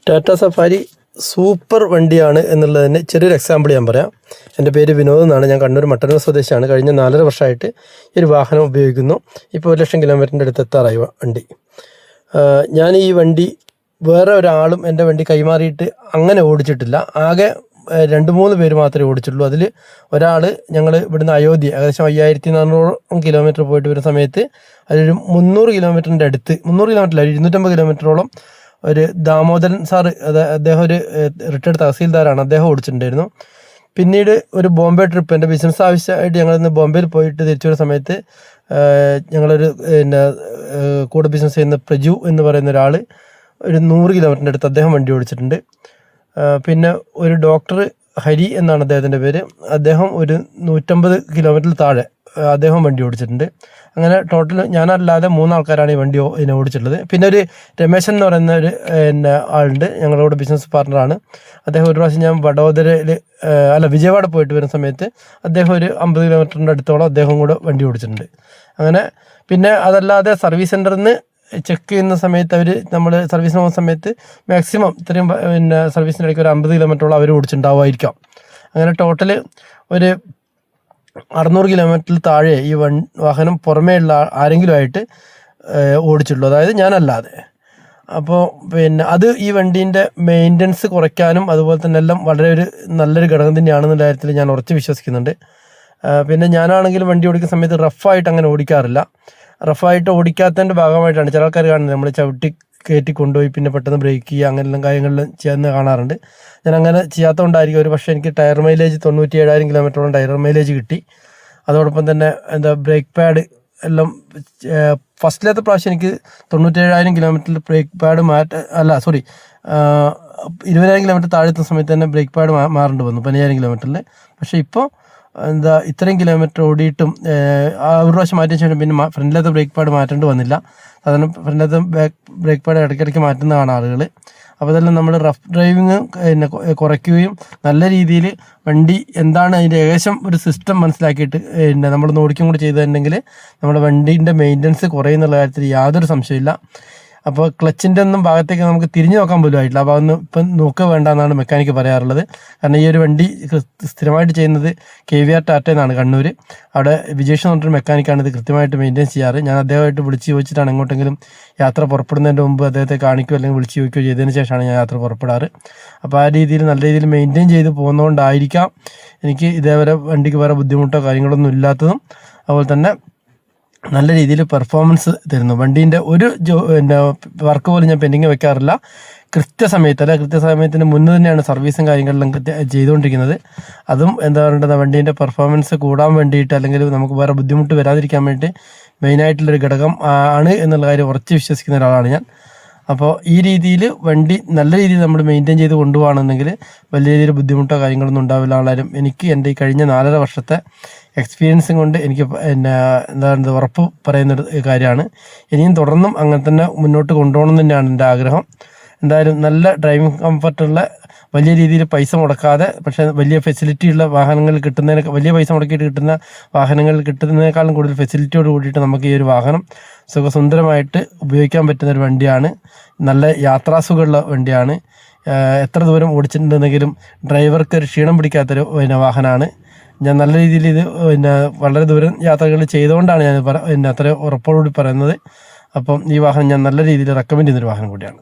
Tata safari super വണ്ടിയാണ് എന്നുള്ളതിന് ചെറിയൊരു എക്സാമ്പിൾ ഞാൻ പറയാം. എൻ്റെ പേര് വിനോദ് എന്നാണ്. ഞാൻ കണ്ണൂർ മട്ടന്നൂർ സ്വദേശിയാണ്. കഴിഞ്ഞ 4.5 വർഷമായിട്ട് ഈ ഒരു വാഹനം ഉപയോഗിക്കുന്നു. ഇപ്പോൾ 1,00,000 കിലോമീറ്ററിൻ്റെ അടുത്ത് എത്താറായി വണ്ടി. ഞാൻ ഈ വണ്ടി വേറെ ഒരാളും എൻ്റെ വണ്ടി കൈമാറിയിട്ട് അങ്ങനെ ഓടിച്ചിട്ടില്ല. ആകെ 2-3 പേര് മാത്രമേ ഓടിച്ചിട്ടുള്ളൂ. അതിൽ ഒരാൾ ഞങ്ങൾ ഇവിടുന്ന് അയോധ്യ ഏകദേശം 5400 കിലോമീറ്റർ പോയിട്ട് വരുന്ന സമയത്ത് അതിലൊരു 300 കിലോമീറ്ററിൻ്റെ അടുത്ത് 300 കിലോമീറ്ററില്ല 250 കിലോമീറ്ററോളം ഒരു ദാമോദരൻ സാറ്, അദ്ദേഹം ഒരു റിട്ടയർഡ് തഹസീൽദാരാണ്, അദ്ദേഹം ഓടിച്ചിട്ടുണ്ടായിരുന്നു. പിന്നീട് ഒരു ബോംബെ ട്രിപ്പ് എൻ്റെ ബിസിനസ് ആവശ്യമായിട്ട് ഞങ്ങളിന്ന് ബോംബെയിൽ പോയിട്ട് തിരിച്ചു വരുന്ന സമയത്ത് ഞങ്ങളൊരു കൂടെ ബിസിനസ് ചെയ്യുന്ന പ്രജു എന്ന് പറയുന്ന ഒരാൾ ഒരു 100 കിലോമീറ്ററിൻ്റെ അടുത്ത് അദ്ദേഹം വണ്ടി ഓടിച്ചിട്ടുണ്ട്. പിന്നെ ഒരു ഡോക്ടർ ഹരി എന്നാണ് അദ്ദേഹത്തിൻ്റെ പേര്, അദ്ദേഹം ഒരു 150 കിലോമീറ്ററിൽ താഴെ അദ്ദേഹം വണ്ടി ഓടിച്ചിട്ടുണ്ട്. അങ്ങനെ ടോട്ടൽ ഞാനല്ലാതെ 3 ആൾക്കാരാണ് ഈ വണ്ടി ഓടിച്ചിട്ടുള്ളത്. പിന്നെ ഒരു രമേശൻ എന്ന് പറയുന്ന ഒരു ആളുണ്ട്, ഞങ്ങളുടെ ബിസിനസ് പാർട്ണറാണ്. അദ്ദേഹം ഒരു പ്രാവശ്യം ഞാൻ വഡോദരയിൽ വിജയവാഡ പോയിട്ട് വരുന്ന സമയത്ത് അദ്ദേഹം ഒരു 50 കിലോമീറ്ററിൻ്റെ അടുത്തോളം അദ്ദേഹം കൂടെ വണ്ടി ഓടിച്ചിട്ടുണ്ട്. അങ്ങനെ പിന്നെ അതല്ലാതെ സർവീസ് സെൻറ്ററിൽ നിന്ന് ചെക്ക് ചെയ്യുന്ന സമയത്ത് നമ്മൾ സർവീസിന് പോകുന്ന സമയത്ത് മാക്സിമം ഇത്രയും സർവീസിൻ്റെ ഇടയ്ക്ക് ഒരു 50 കിലോമീറ്ററോളം അവർ ഓടിച്ചിട്ടുണ്ടാവുമായിരിക്കാം. അങ്ങനെ ടോട്ടൽ ഒരു 600 കിലോമീറ്ററിൽ താഴെ ഈ വാഹനം പുറമേ ഉള്ള ആരെങ്കിലും ആയിട്ട് ഓടിച്ചിട്ടുള്ളൂ, അതായത് ഞാനല്ലാതെ. അപ്പോൾ പിന്നെ അത് ഈ വണ്ടീൻ്റെ മെയിൻ്റനൻസ് കുറയ്ക്കാനും അതുപോലെ തന്നെ എല്ലാം വളരെ നല്ലൊരു ഘടകം തന്നെയാണെന്നുള്ള കാര്യത്തിൽ ഞാൻ ഉറച്ച് വിശ്വസിക്കുന്നുണ്ട്. പിന്നെ ഞാനാണെങ്കിലും വണ്ടി ഓടിക്കുന്ന സമയത്ത് റഫായിട്ട് അങ്ങനെ ഓടിക്കാറില്ല. റഫായിട്ട് ഓടിക്കാത്തതിൻ്റെ ഭാഗമായിട്ടാണ് ചില ആൾക്കാർ കാണുന്നത് നമ്മൾ ചവിട്ടി കയറ്റി കൊണ്ടുപോയി പിന്നെ പെട്ടെന്ന് ബ്രേക്ക് ചെയ്യുക അങ്ങനെയെല്ലാം കാര്യങ്ങളിലും ചെയ്യുന്നത് കാണാറുണ്ട്. ഞാൻ അങ്ങനെ ചെയ്യാത്തതുകൊണ്ടായിരിക്കും ഒരു പക്ഷേ എനിക്ക് ടയർ മൈലേജ് 97,000 കിലോമീറ്ററോളം ടയർ മൈലേജ് കിട്ടി. അതോടൊപ്പം തന്നെ ബ്രേക്ക് പാഡ് എല്ലാം ഫസ്റ്റിലത്തെ പ്രാവശ്യം എനിക്ക് 97,000 കിലോമീറ്ററിൽ ബ്രേക്ക് പാഡ് 20,000 കിലോമീറ്റർ താഴെത്തുന്ന സമയത്ത് തന്നെ ബ്രേക്ക് പാഡ് മാറേണ്ടി വന്നു 15,000 കിലോമീറ്ററിൽ. പക്ഷേ ഇപ്പോൾ ഇത്രയും കിലോമീറ്റർ ഓടിയിട്ടും ഒരു പ്രാവശ്യം മാറ്റിയ ശേഷം പിന്നെ ഫ്രണ്ടിലത്തെ ബ്രേക്ക് പാഡ് മാറ്റേണ്ടി വന്നില്ല. സാധാരണ ഫ്രണ്ടിലത്തെ ബ്രേക്ക് പാഡ് ഇടയ്ക്കിടയ്ക്ക് മാറ്റുന്നതാണ് ആളുകൾ. അപ്പോൾ അതെല്ലാം നമ്മൾ റഫ് ഡ്രൈവിങ് കുറയ്ക്കുകയും നല്ല രീതിയിൽ വണ്ടി എന്താണ് അതിൻ്റെ ഏകദേശം ഒരു സിസ്റ്റം മനസ്സിലാക്കിയിട്ട് നമ്മൾ ഓടിക്കും കൂടി ചെയ്തിട്ടുണ്ടെങ്കിൽ നമ്മുടെ വണ്ടീൻ്റെ മെയിൻ്റനൻസ് കുറയുന്നുള്ള കാര്യത്തിൽ യാതൊരു സംശയമില്ല. അപ്പോൾ ക്ലച്ചിൻ്റെ ഒന്നും ഭാഗത്തേക്ക് നമുക്ക് തിരിഞ്ഞു നോക്കാൻ പോലും ആയിട്ടില്ല. അപ്പോൾ അതൊന്നും ഇപ്പം നോക്കുക വേണ്ട എന്നാണ് മെക്കാനിക്ക് പറയാറുള്ളത്. കാരണം ഈ ഒരു വണ്ടി സ്ഥിരമായിട്ട് ചെയ്യുന്നത് KVR ടാറ്റ എന്നാണ് കണ്ണൂർ. അവിടെ വിജേഷ് എന്ന് പറഞ്ഞൊരു മെക്കാനിക്കാണ് ഇത് കൃത്യമായിട്ട് മെയിൻറ്റെയിൻ ചെയ്യാറ്. ഞാൻ അദ്ദേഹമായിട്ട് വിളിച്ച് ചോദിച്ചിട്ടാണ് എങ്ങോട്ടെങ്കിലും യാത്ര പുറപ്പെടുന്നതിൻ്റെ മുമ്പ് അദ്ദേഹത്തെ കാണിക്കുകയോ അല്ലെങ്കിൽ വിളിച്ച് ചോദിക്കുകയോ ചെയ്തതിന് ശേഷമാണ് ഞാൻ യാത്ര പുറപ്പെടാറ്. അപ്പോൾ ആ രീതിയിൽ നല്ല രീതിയിൽ മെയിൻറ്റെയിൻ ചെയ്ത് പോകുന്നതുകൊണ്ടായിരിക്കാം എനിക്ക് ഇതേവരെ വണ്ടിക്ക് വേറെ ബുദ്ധിമുട്ടോ കാര്യങ്ങളൊന്നും ഇല്ലാത്തതും അതുപോലെ തന്നെ നല്ല രീതിയിൽ പെർഫോമൻസ് തരുന്നു. വണ്ടീൻ്റെ ഒരു വർക്ക് പോലും ഞാൻ പെൻഡിങ് വെക്കാറില്ല. കൃത്യസമയത്തിന് മുന്നേ തന്നെയാണ് സർവീസും കാര്യങ്ങളിലും ചെയ്തുകൊണ്ടിരിക്കുന്നത്. അതും എന്താ പറയേണ്ടത്, വണ്ടീൻ്റെ പെർഫോമൻസ് കൂടാൻ വേണ്ടിയിട്ട് അല്ലെങ്കിൽ നമുക്ക് വേറെ ബുദ്ധിമുട്ട് വരാതിരിക്കാൻ വേണ്ടി മെയിനായിട്ടുള്ളൊരു ഘടകം ആണ് എന്നുള്ള കാര്യം ഉറച്ച് വിശ്വസിക്കുന്ന ഒരാളാണ് ഞാൻ. അപ്പോൾ ഈ രീതിയിൽ വണ്ടി നല്ല രീതിയിൽ നമ്മൾ മെയിൻറ്റെയിൻ ചെയ്ത് കൊണ്ടുപോകണമെന്നുണ്ടെങ്കിൽ വലിയ രീതിയിൽ ബുദ്ധിമുട്ടോ കാര്യങ്ങളൊന്നും ഉണ്ടാവില്ല. ആളാരും എനിക്ക് എൻ്റെ ഈ കഴിഞ്ഞ 4.5 വർഷത്തെ എക്സ്പീരിയൻസും കൊണ്ട് എനിക്ക് ഉറപ്പ് പറയുന്നൊരു കാര്യമാണ്. ഇനിയും തുടർന്നും അങ്ങനെ തന്നെ മുന്നോട്ട് കൊണ്ടുപോകണം തന്നെയാണ് എൻ്റെ ആഗ്രഹം. എന്തായാലും നല്ല ഡ്രൈവിംഗ് കംഫർട്ടുള്ള വലിയ രീതിയിൽ പൈസ മുടക്കാതെ പക്ഷേ വലിയ ഫെസിലിറ്റി ഉള്ള വാഹനങ്ങൾ വലിയ പൈസ മുടക്കിയിട്ട് കിട്ടുന്ന വാഹനങ്ങൾ കിട്ടുന്നതിനേക്കാളും കൂടുതൽ ഫെസിലിറ്റിയോട് കൂടിയിട്ട് നമുക്ക് ഈ ഒരു വാഹനം സുഖസുന്ദരമായിട്ട് ഉപയോഗിക്കാൻ പറ്റുന്ന ഒരു വണ്ടിയാണ്. നല്ല യാത്രാസുഖമുള്ള വണ്ടിയാണ്. എത്ര ദൂരം ഓടിച്ചിട്ടുണ്ടെങ്കിലും ഡ്രൈവർക്ക് ഒരു ക്ഷീണം പിടിക്കാത്തൊരു വാഹനമാണ്. ഞാൻ നല്ല രീതിയിൽ ഇത് വളരെ ദൂരം യാത്രകൾ ചെയ്തുകൊണ്ടാണ് ഞാൻ അത്ര ഉറപ്പോടുകൂടി പറയുന്നത്. അപ്പം ഈ വാഹനം ഞാൻ നല്ല രീതിയിൽ റെക്കമെൻഡ് ചെയ്യുന്നൊരു വാഹനം കൂടിയാണ്.